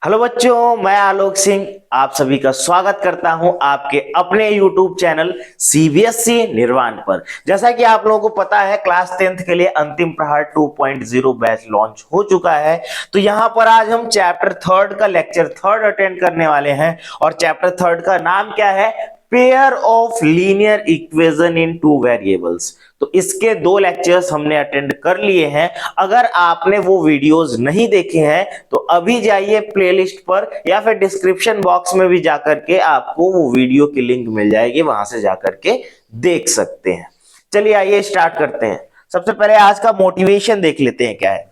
Hello बच्चों, मैं आलोक सिंह आप सभी का स्वागत करता हूं आपके अपने YouTube चैनल सीबीएसई निर्वाण पर। जैसा कि आप लोगों को पता है, क्लास 10th के लिए अंतिम प्रहार 2.0 बैच लॉन्च हो चुका है। तो यहां पर आज हम चैप्टर 3 का लेक्चर 3 अटेंड करने वाले हैं और चैप्टर 3 का नाम क्या है? Pair of linear equation in two variables. तो इसके 2 लेक्चर्स हमने अटेंड कर लिए हैं। अगर आपने वो वीडियोस नहीं देखे हैं तो अभी जाइए प्लेलिस्ट पर या फिर डिस्क्रिप्शन बॉक्स में भी जाकर के आपको वो वीडियो की लिंक मिल जाएगी, वहां से जाकर के देख सकते हैं। चलिए आइए स्टार्ट करते हैं। सबसे पहले आज का मोटिवेशन देख लेते हैं। क्या है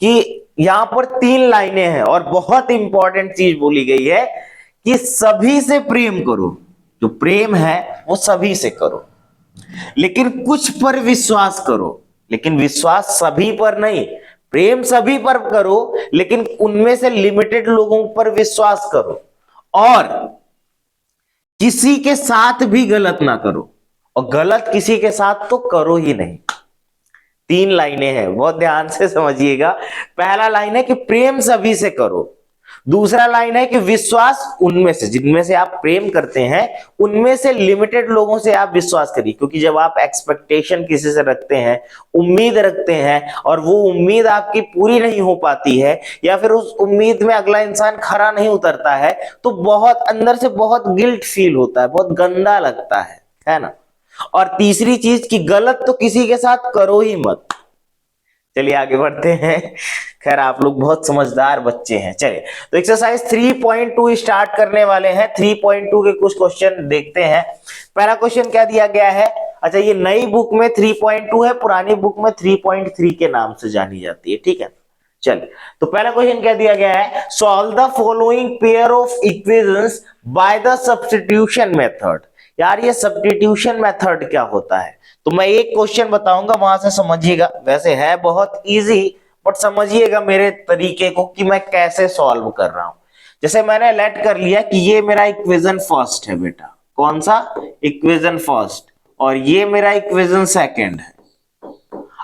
कि यहां पर 3 लाइनें हैं और बहुत इंपॉर्टेंट चीज बोली गई है कि सभी से प्रेम करो। जो प्रेम है वो सभी से करो, लेकिन कुछ पर विश्वास करो। लेकिन विश्वास सभी पर नहीं, प्रेम सभी पर करो, लेकिन उनमें से लिमिटेड लोगों पर विश्वास करो। और किसी के साथ भी गलत ना करो, और गलत किसी के साथ तो करो ही नहीं। 3 लाइनें हैं, बहुत ध्यान से समझिएगा। पहला लाइन है कि प्रेम सभी से करो। दूसरा लाइन है कि विश्वास उनमें से, जिनमें से आप प्रेम करते हैं उनमें से लिमिटेड लोगों से आप विश्वास करिए। क्योंकि जब आप एक्सपेक्टेशन किसी से रखते हैं, उम्मीद रखते हैं, और वो उम्मीद आपकी पूरी नहीं हो पाती है या फिर उस उम्मीद में अगला इंसान खरा नहीं उतरता है, तो बहुत अंदर से बहुत गिल्ट फील होता है, बहुत गंदा लगता है ना। और तीसरी चीज कि गलत तो किसी के साथ करो ही मत। चलिए आगे बढ़ते हैं। खैर आप लोग बहुत समझदार बच्चे हैं। चलिए तो एक्सरसाइज 3.2 स्टार्ट करने वाले हैं। 3.2 के कुछ क्वेश्चन देखते हैं। पहला क्वेश्चन क्या दिया गया है? अच्छा, ये नई बुक में 3.2 है, पुरानी बुक में 3.3 के नाम से जानी जाती है। ठीक है, चलिए तो पहला क्वेश्चन क्या दिया गया है? Solve the following pair of equations by the substitution method. यार ये सब्स्टिट्यूशन मेथड क्या होता है? तो मैं एक क्वेश्चन बताऊंगा, वहां से समझिएगा। वैसे है बहुत इजी, बट समझिएगा मेरे तरीके को कि मैं कैसे सॉल्व कर रहा हूं। जैसे मैंने लेट कर लिया कि ये मेरा इक्वेशन फर्स्ट है बेटा। कौन सा? Equation first. और ये मेरा इक्वेशन सेकंड है।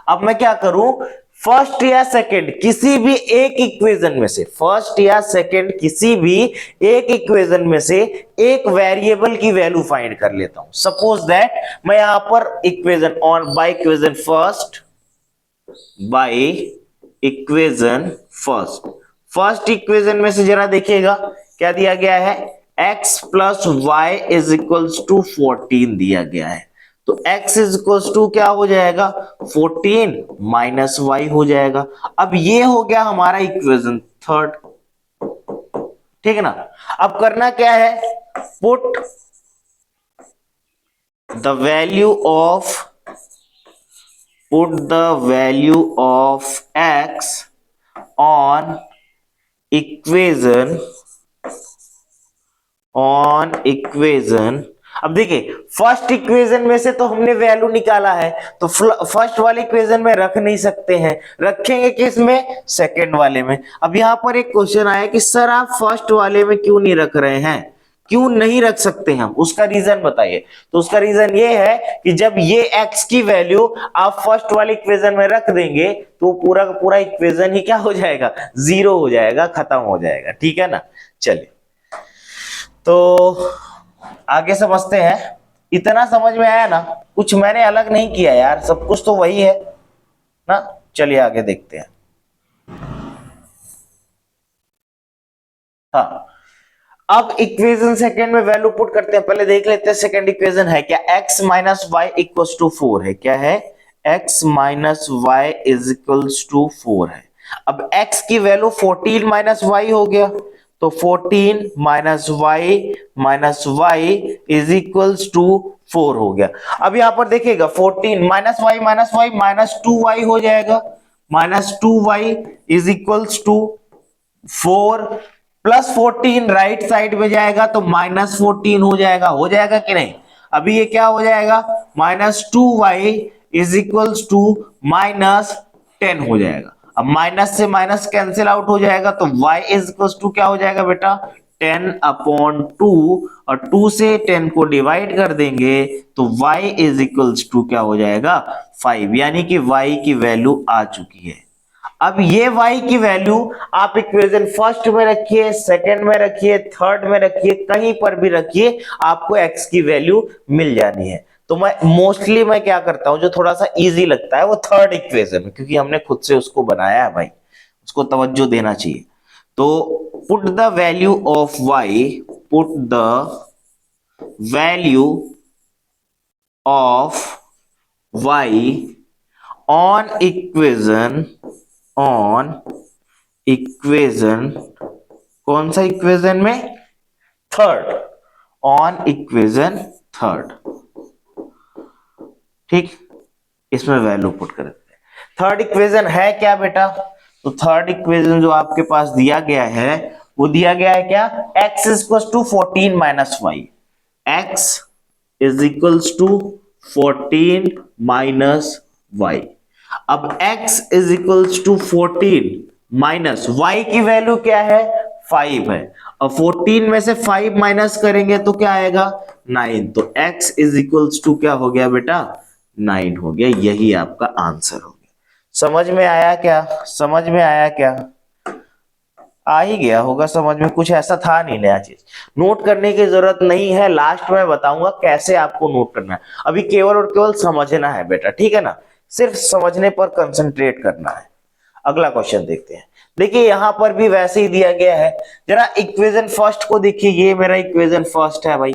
अब मैं क्या करूं? फर्स्ट या सेकंड किसी भी एक इक्वेशन में से, फर्स्ट या सेकंड किसी भी एक इक्वेशन में से एक वेरिएबल की वैल्यू फाइंड कर लेता हूं। सपोज दैट मैं यहां पर equation on by equation first, by equation first equation में से जरा देखिएगा क्या दिया गया है? x plus Y is equals to 14 दिया गया है। तो x इज इक्वल्स टू क्या हो जाएगा? 14 माइनस वाई हो जाएगा। अब ये हो गया हमारा इक्वेशन थर्ड। ठीक है ना। अब करना क्या है? Put the value of x on equation. अब देखिए, फर्स्ट इक्वेशन में से तो हमने वैल्यू निकाला है, तो फर्स्ट वाले इक्वेशन में रख नहीं सकते हैं। रखेंगे किस में? सेकंड वाले में। अब यहां पर एक क्वेश्चन आया कि सर आप फर्स्ट वाले में क्यों नहीं रख रहे हैं? क्यों नहीं रख सकते हम? उसका रीजन बताइए। तो उसका रीजन ये है कि जब ये x की वैल्यू आप फर्स्ट वाले इक्वेशन में रख देंगे तो पूरा का पूरा इक्वेशन ही क्या हो जाएगा? जीरो हो जाएगा, खत्म हो जाएगा। ठीक है ना। चलिए तो आगे समझते हैं। इतना समझ में आया ना? कुछ मैंने अलग नहीं किया यार, सब कुछ तो वही है ना। चलिए आगे देखते हैं। हाँ, अब इक्वेशन सेकंड में वैल्यू पुट करते हैं। पहले देख लेते हैं सेकंड इक्वेशन है क्या? x minus Y equals to 4 है। क्या है? x minus Y is equals to 4 है। अब x की वैल्यू 14 माइनस वाई हो गया, तो 14 minus Y is equals to 4 हो गया। अब यहां पर देखिएगा 14 माइनस वाई माइनस 2y हो जाएगा। Minus 2y is equals to 4 plus 14 right side में जाएगा तो माइनस 14 हो जाएगा कि नहीं? अभी ये क्या हो जाएगा? Minus 2y is equals to minus 10 हो जाएगा। अब माइनस से माइनस कैंसिल आउट हो जाएगा तो y इज इक्वल्स टू क्या हो जाएगा बेटा? 10/2, और 2 से 10 को डिवाइड कर देंगे तो y इज इक्वल्स टू क्या हो जाएगा? 5। यानी कि y की वैल्यू आ चुकी है। अब ये y की वैल्यू आप इक्वेशन फर्स्ट में रखिए, सेकंड में रखिए, थर्ड में रखिए, कहीं पर भी रखिए, आपको x की वैल्यू मिल जानी है। तो मैं क्या करता हूं, जो थोड़ा सा इजी लगता है वो थर्ड इक्वेशन में, क्योंकि हमने खुद से उसको बनाया है भाई, उसको तवज्जो देना चाहिए। तो put the value of y, put the value of y on equation कौन सा इक्वेशन में, थर्ड, ऑन इक्वेशन थर्ड। ठीक, इसमें वैल्यू पुट कर देते हैं। थर्ड इक्वेशन है क्या बेटा, तो थर्ड इक्वेशन जो आपके पास दिया गया है वो दिया गया है क्या, x is equal to 14 minus Y, x is equals to 14 minus Y. अब x is equals to 14 minus y की वैल्यू क्या है, 5 है। अब 14 में से 5 माइनस करेंगे तो क्या आएगा, 9। तो x इज इक्वल्स टू क्या हो गया बेटा, 9 हो गया। यही आपका आंसर हो गया। समझ में आया क्या, समझ में आया क्या, आ ही गया होगा समझ में, कुछ ऐसा था नहीं नया चीज, नोट करने की जरूरत नहीं है, लास्ट में बताऊंगा कैसे आपको नोट करना है। अभी केवल और केवल समझना है बेटा, ठीक है ना, सिर्फ समझने पर कंसंट्रेट करना है। अगला क्वेश्चन देखते हैं। देखिए यहां पर भी वैसे ही दिया गया है, जरा इक्वेशन फर्स्ट को देखिए, ये मेरा इक्वेशन फर्स्ट है भाई।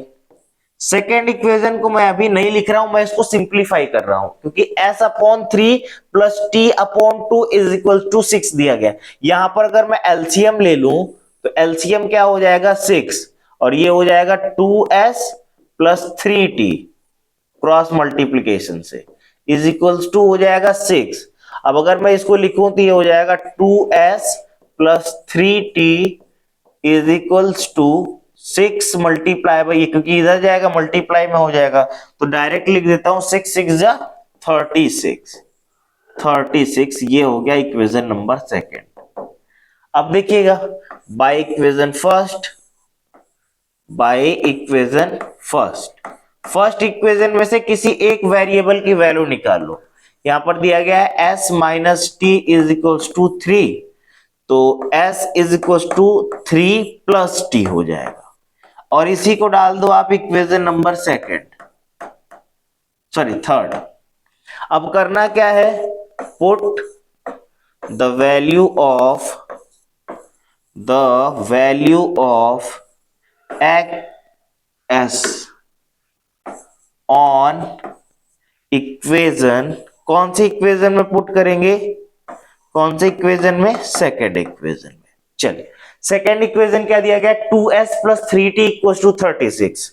सेकेंड इक्वेशन को मैं अभी नहीं लिख रहा हूं, मैं इसको सिंप्लीफाई कर रहा हूं, क्योंकि s upon 3 plus t upon 2 is equal to 6 दिया गया। यहां पर अगर मैं एलसीएम ले लूं तो एलसीएम क्या हो जाएगा, 6, और ये हो जाएगा 2s plus 3t cross multiplication से इज इक्वल्स टू हो जाएगा 6। अब अगर मैं इसको लिखूं तो ये हो जाएगा 2s plus 3t is equals to 6 multiply by, क्योंकि इधर जाएगा मल्टीप्लाई में हो जाएगा, तो डायरेक्ट लिख देता हूं 6 6 जा 36, 36। ये हो गया इक्वेशन नंबर सेकेंड। अब देखिएगा bye equation first, by equation first, first equation में से किसी एक वेरिएबल की वैल्यू निकाल लो। यहां पर दिया गया है s minus T is equals to 3, तो s is equals to 3 plus T हो जाएगा, और इसी को डाल दो आप equation number second, sorry third. अब करना क्या है, put the value of X on equation, कौन से इक्वेशन में पुट करेंगे, कौन से इक्वेशन में, सेकेंड इक्वेशन में। चलिए सेकेंड इक्वेशन क्या दिया गया, 2s plus 3t equal to 36।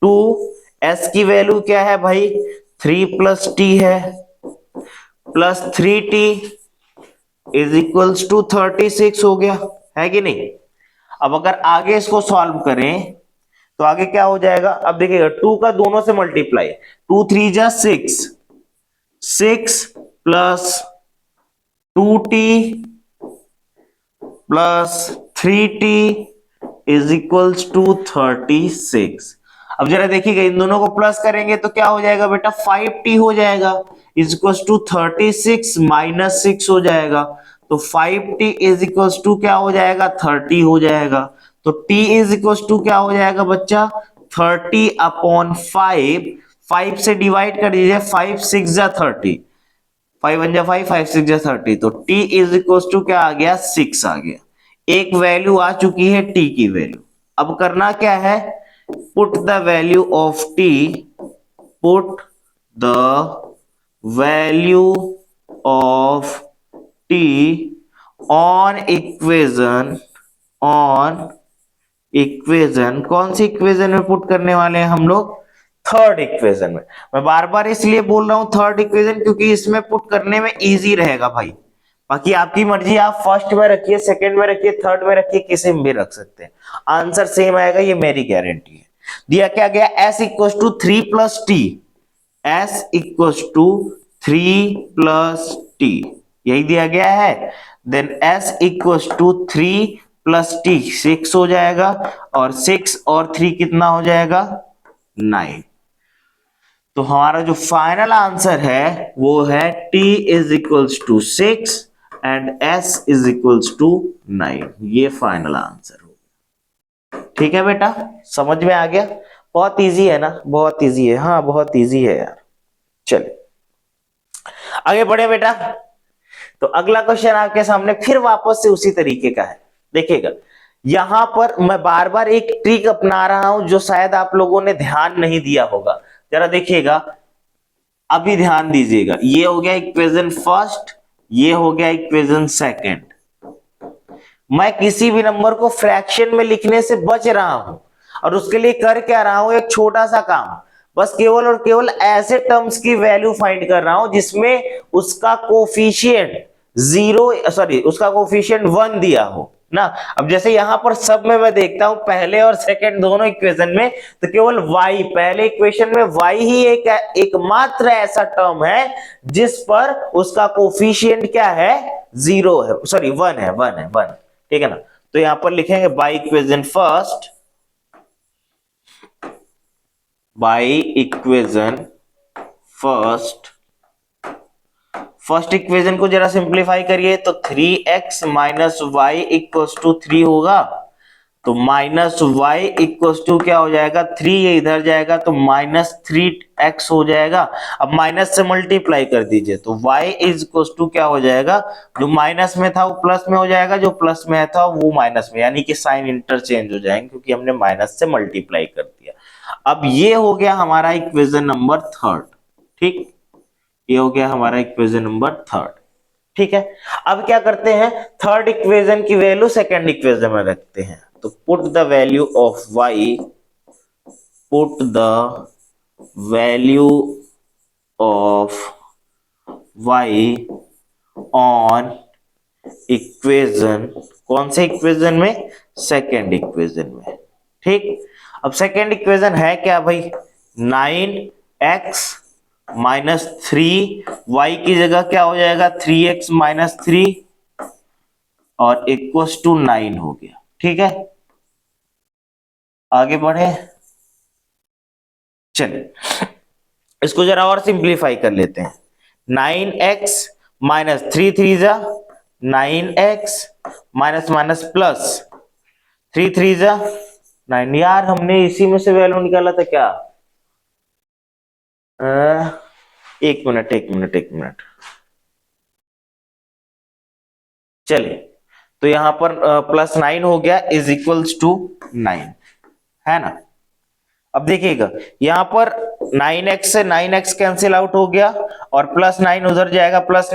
2s की वैल्यू क्या है भाई, 3 प्लस t है, plus 3t is equals to 36 हो गया, है कि नहीं। अब अगर आगे इसको सॉल्व करें तो आगे क्या हो जाएगा, अब देखिएगा 2 का दोनों से मल्टीप्लाई, 2 3 जा 6, 6 plus 2t plus 3t is equals to 36। अब जरा देखिएगा इन दोनों को प्लस करेंगे तो क्या हो जाएगा बेटा, 5t हो जाएगा, इज इक्वल्स टू 36 माइनस 6 हो जाएगा, तो 5t इज इक्वल्स टू क्या हो जाएगा, 30 हो जाएगा। तो t इज इक्वल्स टू क्या हो जाएगा बच्चा, 30 अपॉन 5, 5 से डिवाइड कर दीजिए, 5 6 जा 30, 5 1 जा 5, 5 6 जा 30, तो t इज इक्वल्स टू क्या आ गया, 6 आ गया। एक वैल्यू आ चुकी है t की वैल्यू। अब करना क्या है, put the value of t, put the value of t on equation, on equation, कौन सी इक्वेशन में पुट करने वाले हैं हम लोग, थर्ड इक्वेशन में। मैं बार बार इसलिए बोल रहा हूं थर्ड इक्वेशन, क्योंकि इसमें पुट करने में इजी रहेगा भाई। बाकी आपकी मर्जी, आप फर्स्ट में रखिए, सेकंड में रखिए, थर्ड में रखिए, किसी में भी रख सकते हैं, आंसर सेम आएगा, ये मेरी गारंटी है। दिया क्या गया, s equal to 3 plus T, s equal to 3 plus T, यही दिया गया है। Then s equal to 3 plus T 6 हो जाएगा, और 6 और 3 कितना हो जाएगा, 9। तो हमारा जो फाइनल आंसर है वो है t is equals to 6 and s is equals to 9। ये फाइनल आंसर हो। ठीक है बेटा, समझ में आ गया? बहुत इजी है ना, बहुत इजी है, हाँ बहुत इजी है यार। चलिए आगे बढ़े बेटा। तो अगला क्वेश्चन आपके सामने फिर वापस से उसी तरीके का है। देखिएगा यहां पर मैं बार बार एक ट्रिक अपना रहा हूं जो शायद आप लोगों ने ध्यान नहीं दिया होगा। जरा देखिएगा, अभी ध्यान दीजिएगा। ये हो गया इक्वेशन फर्स्ट, ये हो गया इक्वेशन सेकंड। मैं किसी भी नंबर को फ्रैक्शन में लिखने से बच रहा हूं और उसके लिए कर क्या रहा हूं, एक छोटा सा काम, बस केवल और केवल ऐसे टर्म्स की वैल्यू फाइंड कर रहा हूं जिसमें उसका कोफिशिएंट उसका कोफिशिएंट 1 दिया हो ना। अब जैसे यहां पर सब में मैं देखता हूं पहले और सेकंड दोनों इक्वेशन में तो केवल y, पहले इक्वेशन में y ही एकमात्र ऐसा टर्म है जिस पर उसका कोफिशिएंट क्या है, 0 है, 1 है, 1। ठीक है ना। तो यहां पर लिखेंगे bye equation first, by equation first equation को जरा सिंप्लीफाई करिए तो 3x minus Y equals to 3 होगा। तो माइनस वाई इक्वल्स टू क्या हो जाएगा, 3, ये इधर जाएगा तो माइनस 3x हो जाएगा। अब माइनस से मल्टीप्लाई कर दीजिए तो y इज इक्वल्स टू क्या हो जाएगा, जो माइनस में था वो प्लस में हो जाएगा, जो प्लस में था वो माइनस में, यानी कि साइन इंटरचेंज हो जाएंगे क्योंकि हमने माइनस से मल्टीप्लाई कर दिया। अब ये हो गया हमारा इक्वेशन नंबर थर्ड। ठीक, ये हो गया हमारा इक्वेशन नंबर थर्ड। ठीक है, अब क्या करते हैं, थर्ड इक्वेशन की वैल्यू सेकंड इक्वेशन में रखते हैं। तो put the value of y, put the value of y on equation, कौन से इक्वेशन में, सेकंड इक्वेशन में। ठीक, अब सेकंड इक्वेशन है क्या भाई, 9x माइनस 3, y की जगह क्या हो जाएगा 3x माइनस 3 और इक्वल्स टू 9 हो गया। ठीक है, आगे बढ़े। चलिए इसको जरा और सिंप्लीफाई कर लेते हैं। 9x माइनस 3 3 जा 9x माइनस माइनस प्लस 3 3 जा 9। यार हमने इसी में से वैल्यू निकाला था क्या, एक मिनट। चलिए तो यहां पर प्लस 9 हो गया इज इक्वल्स टू 9, है ना। अब देखिएगा यहां पर 9x से 9x कैंसिल आउट हो गया और प्लस 9 उधर जाएगा, प्लस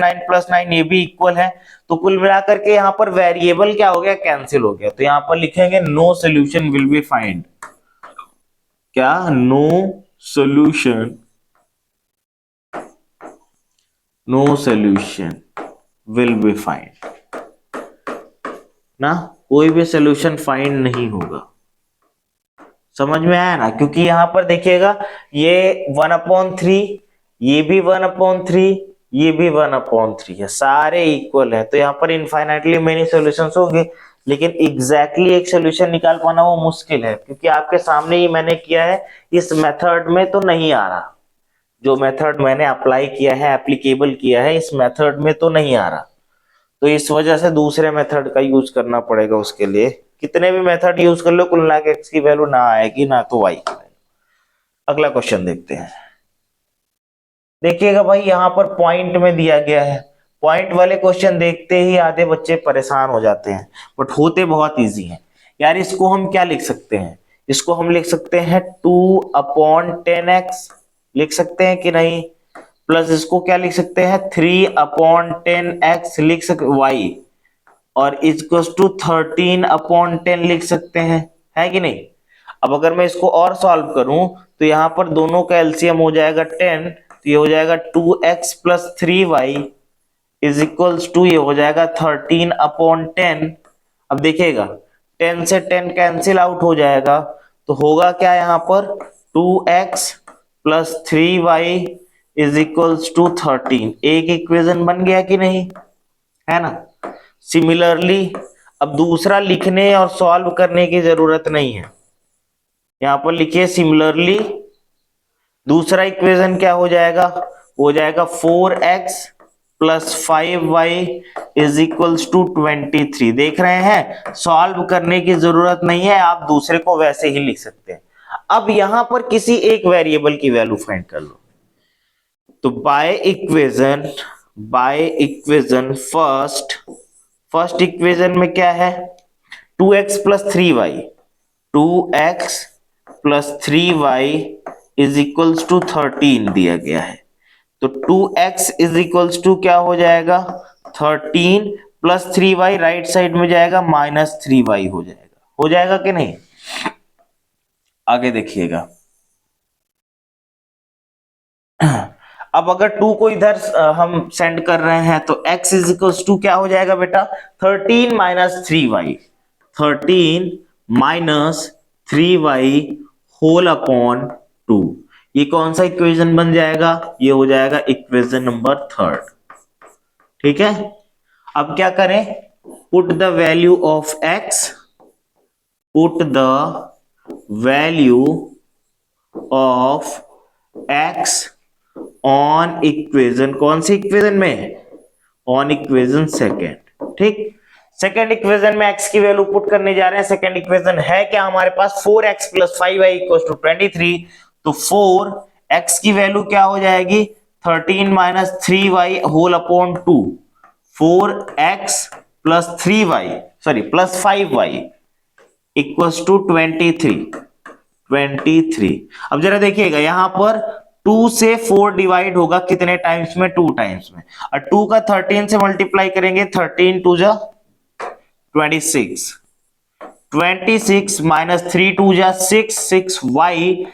9 ये भी इक्वल है। तो कुल मिलाकर के यहां पर वेरिएबल क्या हो गया, कैंसिल हो गया। तो यहां पर लिखेंगे no solution will be find, क्या, no solution will be find ना, कोई भी सोल्यूशन फाइंड नहीं होगा। समझ में आया ना, क्योंकि यहां पर देखिएगा ये 1/3, ये भी 1/3, ये भी 1/3 है, सारे इक्वल है। तो यहाँ पर इनफाइनाइटली मेनी सॉल्यूशंस होंगे, लेकिन एग्जैक्टली एक सॉल्यूशन निकाल पाना वो मुश्किल है, क्योंकि आपके सामने ही मैंने किया है, इस मेथड में तो नहीं आ रहा। जो मेथड मैंने अप्लाई किया है, एप्लीकेबल किया है, इस मेथड में तो नहीं आ रहा। तो इस वजह से दूसरे मेथड का यूज करना पड़ेगा उसके लिए। कितने भी मेथड यूज कर लो, कुल मिला के x की वैल्यू ना आएगी ना तो y की वैल्यू। अगला क्वेश्चन देखते हैं। देखिएगा भाई यहां पर पॉइंट में दिया गया है, पॉइंट वाले क्वेश्चन देखते ही आधे बच्चे परेशान हो जाते हैं, बट होते बहुत इजी हैं यार। इसको हम क्या लिख सकते हैं, इसको हम लिख सकते हैं 2/10x लिख सकते हैं कि नहीं, प्लस इसको क्या लिख सकते हैं 3/10x लिख सकते y, और इक्वल्स टू 13/10 लिख सकते हैं, है कि नहीं। अब अगर मैं इसको और सॉल्व करूं तो यहां पर दोनों का एलसीएम हो जाएगा 10, तो ये हो जाएगा 2x plus 3y is equals to, ये हो जाएगा 13/10। अब देखिएगा 10 से 10 कैंसिल आउट हो जाएगा, तो होगा क्या यहाँ पर 2x plus 3y is equals to 13। एक इक्वेशन बन गया कि नहीं, है ना। सिमिलरली अब दूसरा लिखने और सॉल्व करने की जरूरत नहीं है, यहां पर लिखिए सिमिलरली दूसरा इक्वेशन क्या हो जाएगा, हो जाएगा 4x +5y is equals to 23। देख रहे हैं, सॉल्व करने की जरूरत नहीं है, आप दूसरे को वैसे ही लिख सकते हैं। अब यहां पर किसी एक वेरिएबल की वैल्यू फाइंड कर लो। तो बाय इक्वेशन फर्स्ट इक्वेशन में क्या है, 2x plus 3y, 2x plus 3y is equals to 13 दिया गया है। तो 2x इज इक्वल्स टू क्या हो जाएगा, 13 प्लस 3y, राइट साइड में जाएगा -3y हो जाएगा कि नहीं। आगे देखिएगा, अब अगर 2 को इधर हम सेंड कर रहे हैं तो x इज इक्वल्स टू क्या हो जाएगा बेटा, 13 minus 3y, 13 minus 3y whole upon 2। ये कौन सा इक्वेशन बन जाएगा, ये हो जाएगा इक्वेशन नंबर 3। ठीक है, अब क्या करें, put the value of x, put the value of x on equation, कौन सी इक्वेशन में, ऑन इक्वेशन सेकेंड। ठीक, सेकेंड इक्वेशन में x की वैल्यू पुट करने जा रहे हैं। सेकेंड इक्वेशन है क्या हमारे पास, 4x plus 5y equals to 23। तो 4x की वैल्यू क्या हो जाएगी, 13 minus 3y whole upon 2। 4x plus 3y sorry plus 5y equals to 23। अब जरा देखिएगा, यहां पर 2 से 4 डिवाइड होगा कितने टाइम्स में, 2 टाइम्स में, और 2 का 13 से मल्टीप्लाई करेंगे, 13 2 जा 26, 26 माइनस 3 2 जा 6, 6y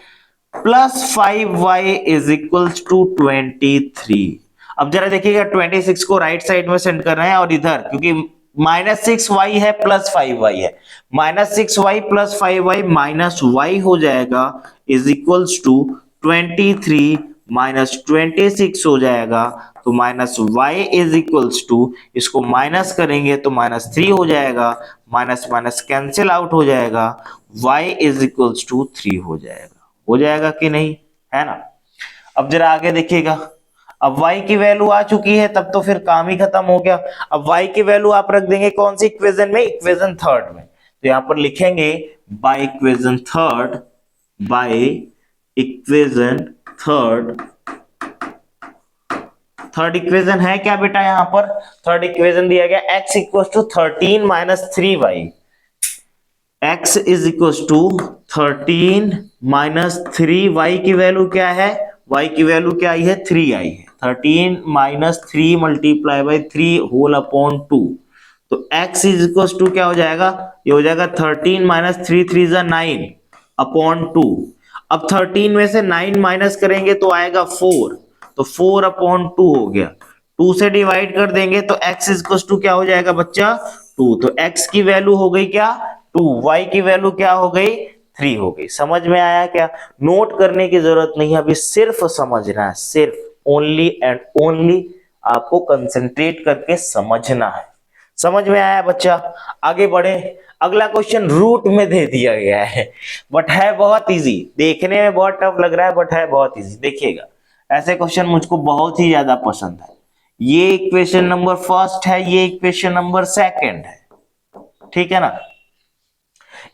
plus 5y is equals to 23। अब जरा देखिएगा, 26 को राइट साइड में सेंड कर रहे हैं और इधर क्योंकि -6y है प्लस 5y है, -6y plus 5y minus y हो जाएगा इज इक्वल्स टू 23 माइनस 26 हो जाएगा। तो minus y is equals to, इसको माइनस करेंगे तो -3 हो जाएगा, माइनस माइनस कैंसिल आउट हो जाएगा, y इज इक्वल्स टू 3 हो जाएगा कि नहीं, है ना। अब जरा आगे देखिएगा, अब y की वैल्यू आ चुकी है, तब तो फिर काम ही खत्म हो गया। अब y की वैल्यू आप रख देंगे कौन सी इक्वेशन में, इक्वेशन थर्ड में। तो यहां पर लिखेंगे बाय इक्वेशन थर्ड इक्वेशन है क्या बेटा, यहां पर थर्ड इक्वेशन दिया गया x equal to 13 minus 3y, x is equal to 13 minus 3y की वैल्यू क्या है, y की वैल्यू क्या आई है, 3 आई है, 13 minus 3 multiply by 3 whole upon 2। तो x इज इक्वल टू क्या हो जाएगा, ये हो जाएगा 13 माइनस 3 3 जा 9 अपॉन 2। अब 13 में से 9 माइनस करेंगे तो आएगा 4, तो 4 अपॉन 2 हो गया, 2 से डिवाइड कर देंगे तो x इज इक्वल टू क्या हो जाएगा बच्चा, 2। तो x की वैल्यू हो गई क्या, 2, y की वैल्यू क्या हो गई, 3 हो गई। समझ में आया क्या, नोट करने की जरूरत नहीं है, अभी सिर्फ समझना है, सिर्फ ओनली एंड ओनली आपको कंसंट्रेट करके समझना है। समझ में आया बच्चा, आगे बढ़े। अगला क्वेश्चन रूट में दे दिया गया है, बट है बहुत इजी, देखने में बहुत टफ लग रहा है बट है बहुत इजी। देखिएगा, ऐसे क्वेश्चन मुझको बहुत ही ज्यादा पसंद है। ये इक्वेशन नंबर फर्स्ट है, ये इक्वेशन नंबर सेकंड है, ठीक है ना।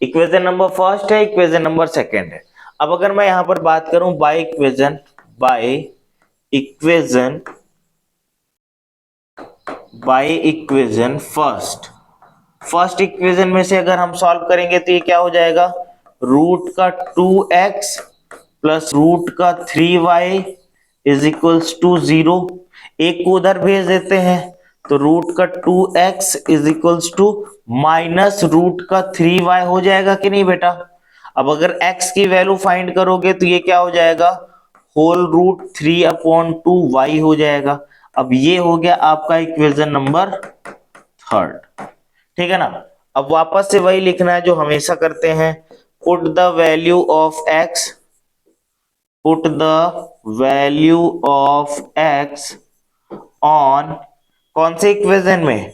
इक्वेशन नंबर फर्स्ट है, इक्वेशन नंबर सेकंड है। अब अगर मैं यहां पर बात करूं बाय इक्वेशन फर्स्ट इक्वेशन में से अगर हम सॉल्व करेंगे तो ये क्या हो जाएगा, रूट का 2x प्लस रूट का 3y इज इक्वल्स टू 0। एक को उधर भेज देते हैं तो रूट का 2x is equals to minus root का 3y हो जाएगा कि नहीं बेटा। अब अगर x की वैल्यू फाइंड करोगे तो ये क्या हो जाएगा, होल रूट 3 अपॉन 2y हो जाएगा। अब ये हो गया आपका इक्वेशन नंबर थर्ड, ठीक है ना। अब वापस से वही लिखना है जो हमेशा करते हैं, put the value of x, put the value of x on कौन से इक्वेशन में,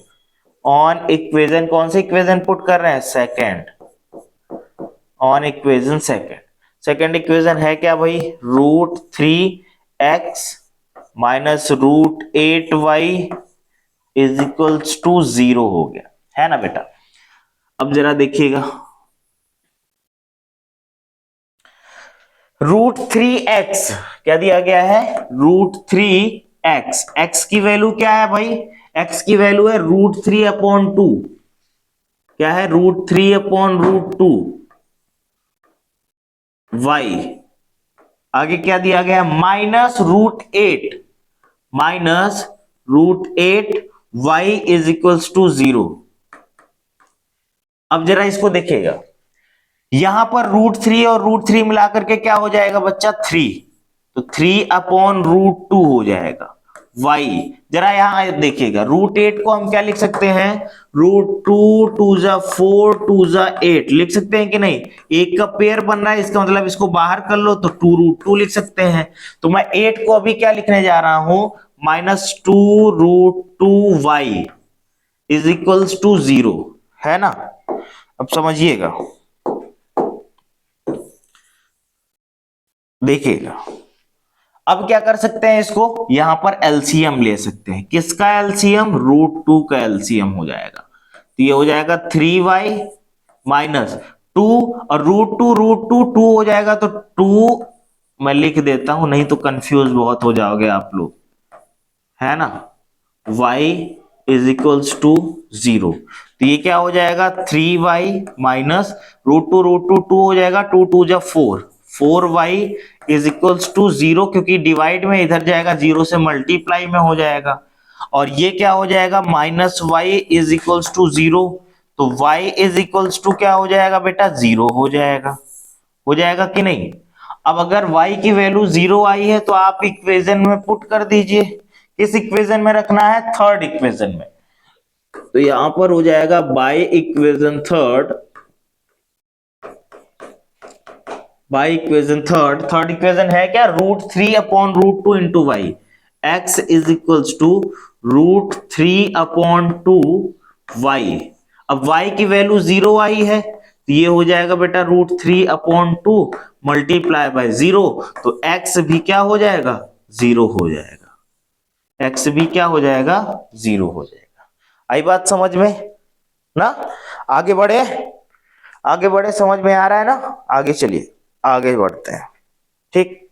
ऑन इक्वेशन, कौन से इक्वेशन पुट कर रहे हैं, second, on equation second. Second equation है क्या भाई, root 3x -√8y is equals to 0 हो गया, है ना बेटा। अब जरा देखिएगा, √3x क्या दिया गया है, √3x, x की वैल्यू क्या है भाई, x की वैल्यू है √3/2, क्या है, √3/√2 y, आगे क्या दिया गया, -√8 y इज इक्वल्स टू 0। अब जरा इसको देखिएगा, यहां पर √3 और √3 मिलाकर के क्या हो जाएगा बच्चा, 3, तो 3/√2 हो जाएगा y। जरा यहां देखिएगा, √8 को हम क्या लिख सकते हैं, √2 2 जा 4 2 जा 8 लिख सकते हैं कि नहीं, एक का पेयर बन रहा है, इसका मतलब इसको बाहर कर लो तो 2√2 लिख सकते हैं। तो मैं 8 को अभी क्या लिखने जा रहा हूं, -2√2y इज इक्वल्स टू 0, है ना। अब समझिएगा, देखिएगा, अब क्या कर सकते हैं, इसको यहां पर एलसीएम ले सकते हैं, किसका एलसीएम, √2 का एलसीएम हो जाएगा, तो ये हो जाएगा 3y माइनस 2 और √2 हो जाएगा, तो 2 मैं लिख देता हूं, नहीं तो कंफ्यूज बहुत हो जाओगे आप लोग, है ना। y इज इक्वल्स टू 0, तो ये क्या हो जाएगा, 3y माइनस √2 हो जाएगा, 2 2 जा 4y इज इक्वल्स टू 0, क्योंकि डिवाइड में इधर जाएगा 0 से मल्टीप्लाई में हो जाएगा, और ये क्या हो जाएगा, -y इज इक्वल्स टू 0, तो y इज इक्वल्स टू क्या हो जाएगा बेटा, 0 हो जाएगा कि नहीं। अब अगर y की वैल्यू 0 आई है तो आप इक्वेशन में पुट कर दीजिए, किस इक्वेशन में रखना है, थर्ड इक्वेशन में, तो यहां पर हो जाएगा by equation third, third equation है क्या, √3/√2 into Y, X is equals to √3/2y। अब y की वैल्यू 0 आई है, तो ये हो जाएगा बेटा √3/2 मल्टीप्लाई बाय 0, तो x भी क्या हो जाएगा, 0 हो जाएगा, x भी क्या हो जाएगा, 0 हो जाएगा। आई बात समझ में ना, आगे बढ़े, समझ में आ रहा है ना, आगे चलिए, आगे बढ़ते हैं, ठीक।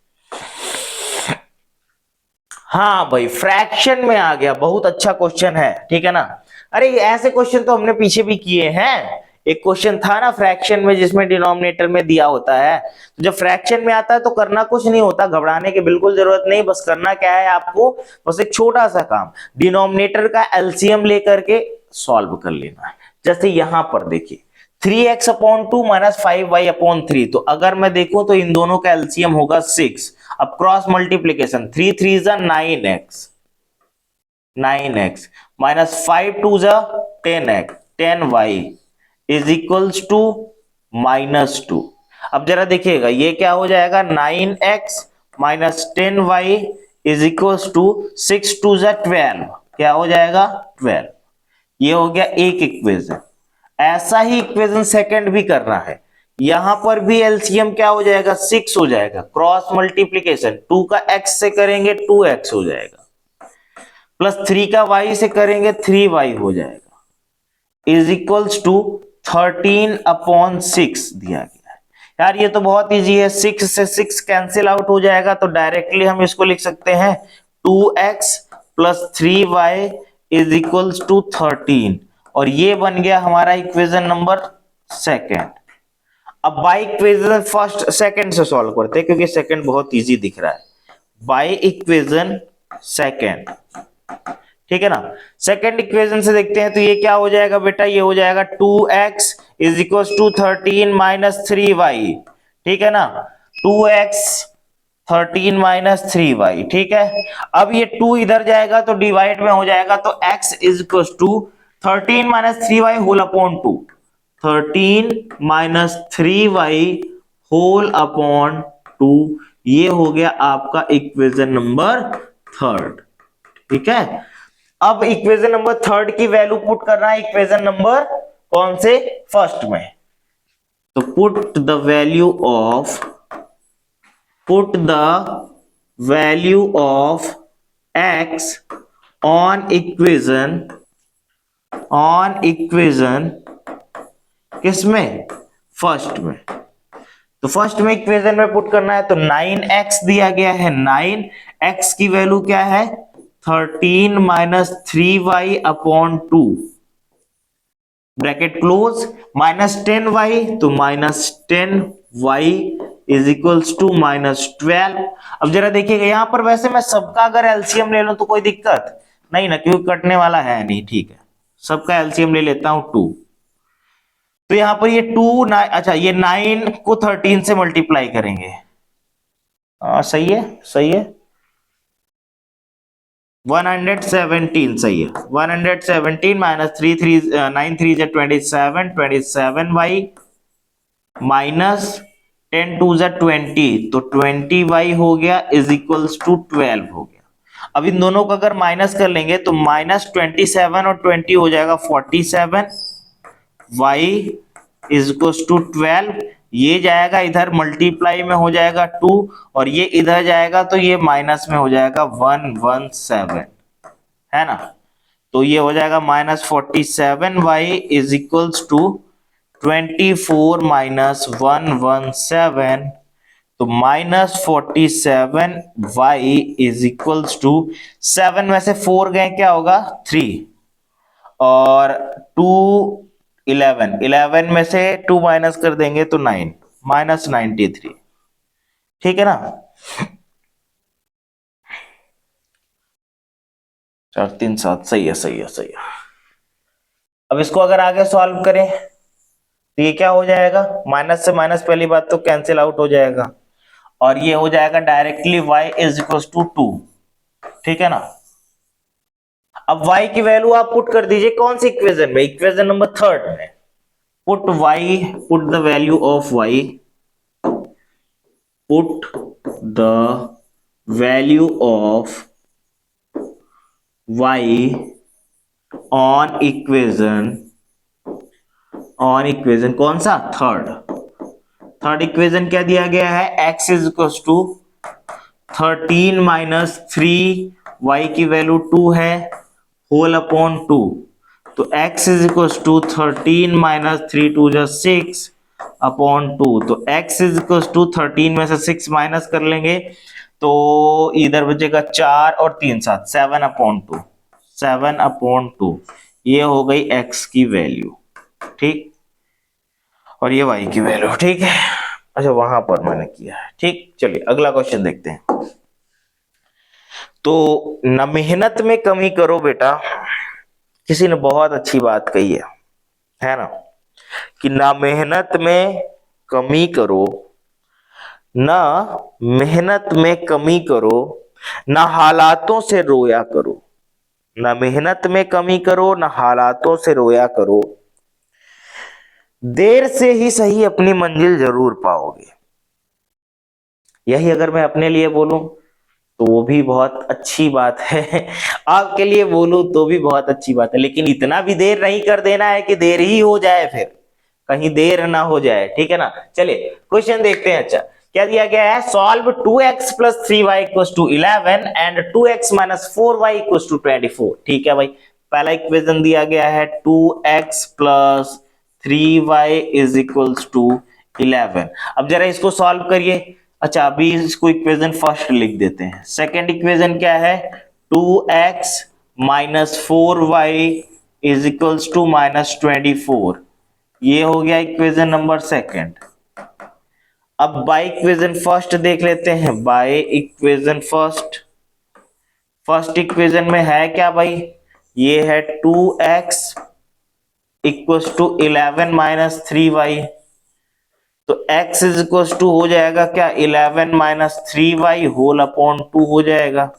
हाँ भाई, फ्रैक्शन में आ गया, बहुत अच्छा क्वेश्चन है, ठीक है ना। अरे ऐसे क्वेश्चन तो हमने पीछे भी किए हैं, एक क्वेश्चन था ना फ्रैक्शन में जिसमें डिनोमिनेटर में दिया होता है, तो जब फ्रैक्शन में आता है तो करना कुछ नहीं होता, घबराने की बिल्कुल जरूरत नहीं, बस करना क्या है आपको, बस एक छोटा सा काम, डिनोमिनेटर का एलसीएम लेकर के सॉल्व कर लेना है। जैसे यहां पर देखिए 3x/2 - 5y/3, तो अगर मैं देखूं तो इन दोनों का एलसीएम होगा 6। अब क्रॉस मल्टीप्लीकेशन, 3 3 जा 9x माइनस 5 2 जा 10x 10y is equals to -2। अब जरा देखिएगा, ये क्या हो जाएगा, 9x minus 10y is equals to 6 2 जा 12, क्या हो जाएगा, 12। ये हो गया एक इक्वेशन। ऐसा ही इक्वेशन सेकंड भी करना है, यहां पर भी एलसीएम क्या हो जाएगा, 6 हो जाएगा, क्रॉस मल्टीप्लीकेशन 2 का x से करेंगे 2x हो जाएगा, प्लस 3 का y से करेंगे 3y हो जाएगा, इज इक्वल्स टू 13/6 दिया गया है। यार ये तो बहुत इजी है, 6 से 6 कैंसिल आउट हो जाएगा, तो डायरेक्टली हम इसको लिख सकते हैं 2x plus 3y is equals to 13, और ये बन गया हमारा इक्वेशन नंबर सेकेंड। अब बाय इक्वेशन फर्स्ट सेकंड से सॉल्व करते हैं, क्योंकि सेकंड बहुत इजी दिख रहा है, बाय इक्वेशन सेकंड, ठीक है ना। सेकंड इक्वेशन से देखते हैं, तो ये क्या हो जाएगा बेटा, ये हो जाएगा 2x is equal to 13 minus 3y, ठीक है ना, 2x 13 माइनस 3y, ठीक है। अब ये 2 इधर जाएगा तो डिवाइड में हो जाएगा, तो x is equal to 13 minus 3y whole upon 2, 13 minus 3y whole upon 2, ये हो गया आपका इक्वेशन नंबर थर्ड, ठीक है। अब इक्वेशन नंबर थर्ड की वैल्यू पुट करना है इक्वेशन नंबर कौन से, फर्स्ट में, तो put the value of x on equation किसमें, फर्स्ट में। तो फर्स्ट में इक्वेशन में पुट करना है, तो 9x दिया गया है, 9x की वैल्यू क्या है 13 minus 3y upon 2 bracket close, minus 10y, तो minus 10y is equals to minus 12। अब जरा देखिएगा यहां पर, वैसे मैं सबका अगर एलसीएम ले लूं तो कोई दिक्कत नहीं ना, क्योंकि कटने वाला है नहीं, ठीक है, सबका एलसीएम ले लेता हूं 2। तो यहां पर ये 2 अच्छा ये 9 को 13 से मल्टीप्लाई करेंगे, सही है, सही है, 117 सही है, 117 माइनस 9 3 जा 27, 27y माइनस 10 2 जा 20, तो 20y हो गया इज इक्वल्स टू 12 हो गया। अब इन दोनों को अगर माइनस कर लेंगे तो माइनस 27 और 20 हो जाएगा 47, y इज इक्वल्स टू 12, ये जाएगा इधर मल्टीप्लाई में हो जाएगा 2 और ये इधर जाएगा तो ये माइनस में हो जाएगा 117, है ना। तो ये हो जाएगा minus 47y is equals to 24 minus 117, तो minus 47y is equals to 7 में से 4 गए क्या होगा 3 और 2 11 में से 2 माइनस कर देंगे तो 9 माइनस 93, ठीक है ना। 4 3 7 सही है, सही है, सही है। अब इसको अगर आगे सॉल्व करें तो ये क्या हो जाएगा, माइनस से माइनस पहली बात तो कैंसिल आउट हो जाएगा और ये हो जाएगा directly y is equal to 2, ठीक है ना। अब y की वैल्यू आप पुट कर दीजिए कौन सी इक्वेशन में, इक्वेशन नंबर 3 में। Put the value of y, put the value of y on equation कौन सा, थर्ड इक्वेशन क्या दिया गया है, x is equal to 13 minus 3y की वैल्यू 2 है होल अपॉन 2, तो x is equal to 13 minus 3 2 जा 6 अपॉन 2, तो x इज इक्वल टू 13 में से 6 माइनस कर लेंगे तो इधर बचेगा 4 और 3 7 7 अपॉन 2, ये हो गई x की वैल्यू, ठीक, और ये y की वैल्यू, ठीक है। अच्छा वहां पर मैंने किया है, ठीक। चलिए अगला क्वेश्चन देखते हैं। तो न मेहनत में कमी करो बेटा, किसी ने बहुत अच्छी बात कही है ना, कि ना मेहनत में कमी करो, ना मेहनत में कमी करो, ना हालातों से रोया करो, ना मेहनत में कमी करो, ना हालातों से रोया करो, देर से ही सही अपनी मंजिल जरूर पाओगे। यही अगर मैं अपने लिए बोलूं तो वो भी बहुत अच्छी बात है, आपके लिए बोलूं तो भी बहुत अच्छी बात है, लेकिन इतना भी देर नहीं कर देना है कि देर ही हो जाए, फिर कहीं देर ना हो जाए, ठीक है ना। चलिए क्वेश्चन देखते हैं। अच्छा क्या दिया गया है, solve 2x plus 3y equals to 11 and 2x minus 4y equals to 24, ठीक है भाई। पहला इक्वेशन दिया गया है 2x plus 3y is equals to 11। अब जरा इसको सॉल्व करिए। अच्छा अभी इसको इक्वेशन फर्स्ट लिख देते हैं। सेकंड इक्वेशन क्या है, 2x minus 4y is equals to minus 24, ये हो गया इक्वेशन नंबर सेकंड। अब बाय इक्वेशन फर्स्ट देख लेते हैं, बाय इक्वेशन फर्स्ट इक्वेशन में है क्या भाई, ये है 2x equals to 11 minus 3y, तो x इज इक्वल टू हो जाएगा क्या 11 माइनस 3y होल अपॉन 2 हो जाएगा।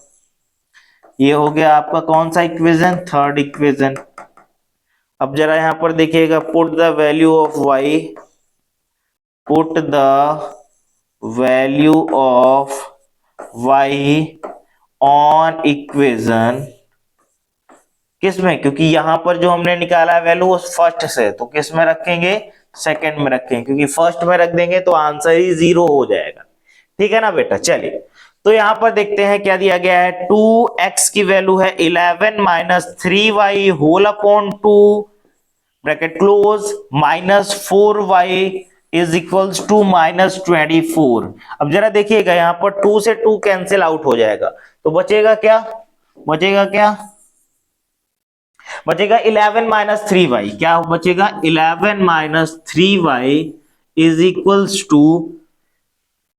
ये हो गया आपका कौन सा इक्वेशन, थर्ड इक्वेशन। अब जरा यहां पर देखिएगा, put the value of y, put the value of y on equation किस में, क्योंकि यहां पर जो हमने निकाला है वैल्यू वो फर्स्ट से, तो किस में रखेंगे, सेकंड में रखेंगे, क्योंकि फर्स्ट में रख देंगे तो आंसर ही 0 हो जाएगा, ठीक है ना बेटा। चलिए तो यहां पर देखते हैं क्या दिया गया है, 2x की वैल्यू है 11 minus 3y whole upon 2 bracket close minus 4y is equals to minus 24। अब जरा देखिएगा यहां पर 2 से 2 कैंसिल आउट हो जाएगा, तो बचेगा क्या, बचेगा क्या, बचेगा 11 माइनस 3y, क्या बचेगा 11 minus 3y is equals to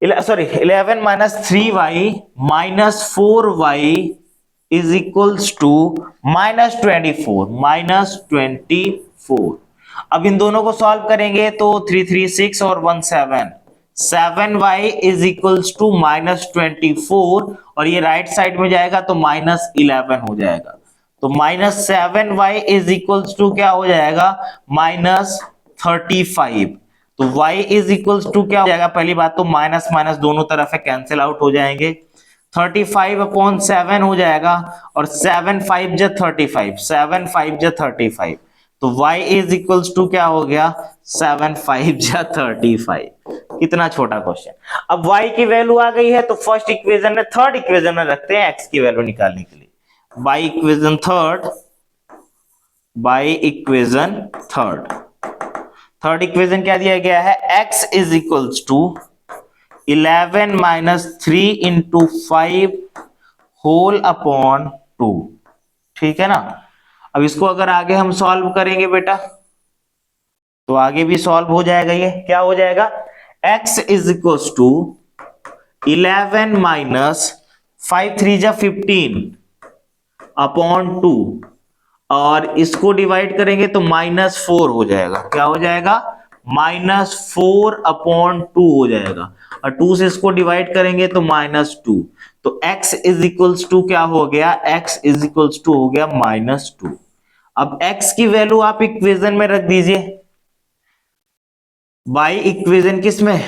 sorry 11 minus 3y minus 4y is equals to minus 24, minus 24। अब इन दोनों को सॉल्व करेंगे तो 3 3 6 और 1 7, 7y is equals to minus 24 और ये राइट साइड में जाएगा तो माइनस 11 हो जाएगा, तो minus 7y is equals to क्या हो जाएगा, माइनस 35। तो y इज इक्वल्स टू क्या हो जाएगा, पहली बात तो माइनस माइनस दोनों तरफ है, कैंसिल आउट हो जाएंगे, 35 अपॉन 7 हो जाएगा और 7 5 जा 35, 7 5 जा 35, तो y इज इक्वल्स टू क्या हो गया, 7 5 जा 35। कितना छोटा क्वेश्चन। अब y की वैल्यू आ गई है तो फर्स्ट इक्वेशन में थर्ड इक्वेशन में रखते हैं x की वैल्यू निकालने के लिए। By equation third, by equation third equation क्या दिया गया है, x is equals to 11 minus 3 into 5 whole upon 2, ठीक है ना। अब इसको अगर आगे हम सॉल्व करेंगे बेटा तो आगे भी सॉल्व हो जाएगा, ये क्या हो जाएगा, x is equals to 11 minus 5 3 जा 15 अपॉन 2 और इसको डिवाइड करेंगे तो माइनस 4 हो जाएगा, क्या हो जाएगा, माइनस 4 अपॉन 2 हो जाएगा और 2 से इसको डिवाइड करेंगे तो माइनस 2, तो x इज इक्वल्स टू क्या हो गया, x इज इक्वल्स टू हो गया माइनस 2। अब x की वैल्यू आप इक्वेशन में रख दीजिए, बाई इक्वेशन किस में,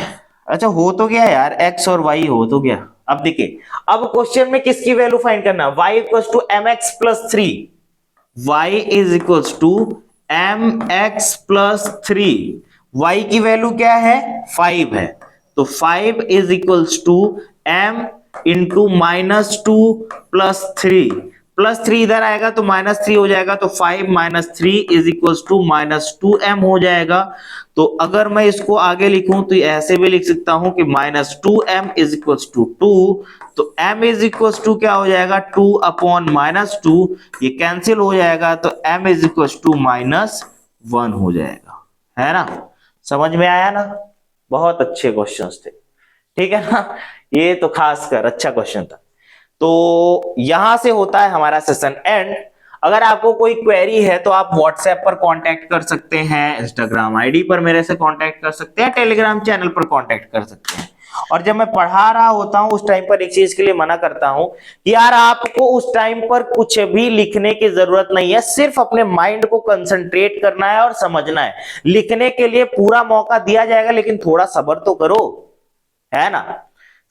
अच्छा हो तो गया यार, x और y हो तो गया। अब देखिए अब क्वेश्चन में किसकी वैल्यू फाइंड करना, y equals to mx plus 3, y is equals to mx plus 3, y की वैल्यू क्या है 5 है, तो 5 is equals to m into minus 2 plus 3, plus 3 इधर आएगा तो माइनस 3 हो जाएगा, तो 5 minus 3 is equals to minus 2m हो जाएगा। तो अगर मैं इसको आगे लिखूं तो ऐसे भी लिख सकता हूं कि minus 2m is equals to 2, तो m इज इक्वल्स टू क्या हो जाएगा, 2 अपॉन माइनस 2, ये कैंसिल हो जाएगा तो m is equals to minus 1 हो जाएगा, है ना। समझ में आया ना, बहुत अच्छे क्वेश्चंस थे, ठीक है ना, ये तो खासकर अच्छा क्वेश्चन था। तो यहां से होता है हमारा सेशन एंड। अगर आपको कोई क्वेरी है तो आप व्हाट्सएप पर कांटेक्ट कर सकते हैं, इंस्टाग्राम आईडी पर मेरे से कांटेक्ट कर सकते हैं, टेलीग्राम चैनल पर कांटेक्ट कर सकते हैं। और जब मैं पढ़ा रहा होता हूं उस टाइम पर एक चीज के लिए मना करता हूं कि यार आपको उस टाइम पर कुछ भी लिखने की जरूरत नहीं है, सिर्फ अपने माइंड को कंसंट्रेट करना है और समझना है। लिखने के लिए पूरा मौका दिया जाएगा लेकिन थोड़ा सब्र तो करो, है ना,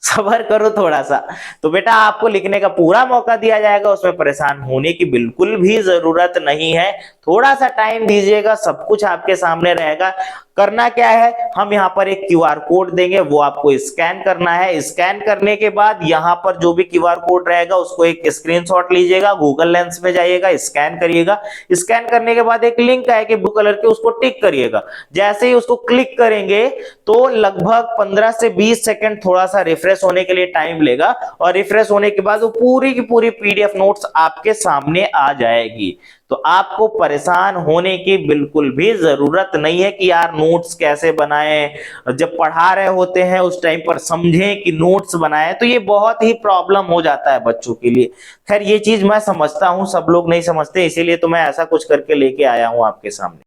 सबर करो थोड़ा सा। तो बेटा आपको लिखने का पूरा मौका दिया जाएगा, उसमें परेशान होने की बिल्कुल भी जरूरत नहीं है, थोड़ा सा टाइम दीजिएगा, सब कुछ आपके सामने रहेगा। करना क्या है, हम यहाँ पर एक क्यूआर कोड देंगे, वो आपको स्कैन करना है। स्कैन करने के बाद यहाँ पर जो भी क्यूआर कोड रहेगा उसको एक स्क्रीनशॉट लीजिएगा, गूगल लेंस में जाइएगा, स्कैन करिएगा। स्कैन करने के बाद एक लिंक आएगी ब्लू कलर के, उसको टिक करिएगा। जैसे ही उसको क्लिक करेंगे तो लगभग 15 से 20 सेकंड थोड़ा सा रिफ्रेश होने के लिए टाइम लेगा और रिफ्रेश होने के बाद वो पूरी की पूरी पीडीएफ नोट्स आपके सामने आ जाएगी। तो आपको परेशान होने की बिल्कुल भी जरूरत नहीं है कि यार नोट्स कैसे बनाएं, जब पढ़ा रहे होते हैं उस टाइम पर समझें कि नोट्स बनाएं, तो ये बहुत ही प्रॉब्लम हो जाता है बच्चों के लिए। खैर ये चीज मैं समझता हूं, सब लोग नहीं समझते, इसीलिए तो मैं ऐसा कुछ करके लेके आया हूं आपके सामने।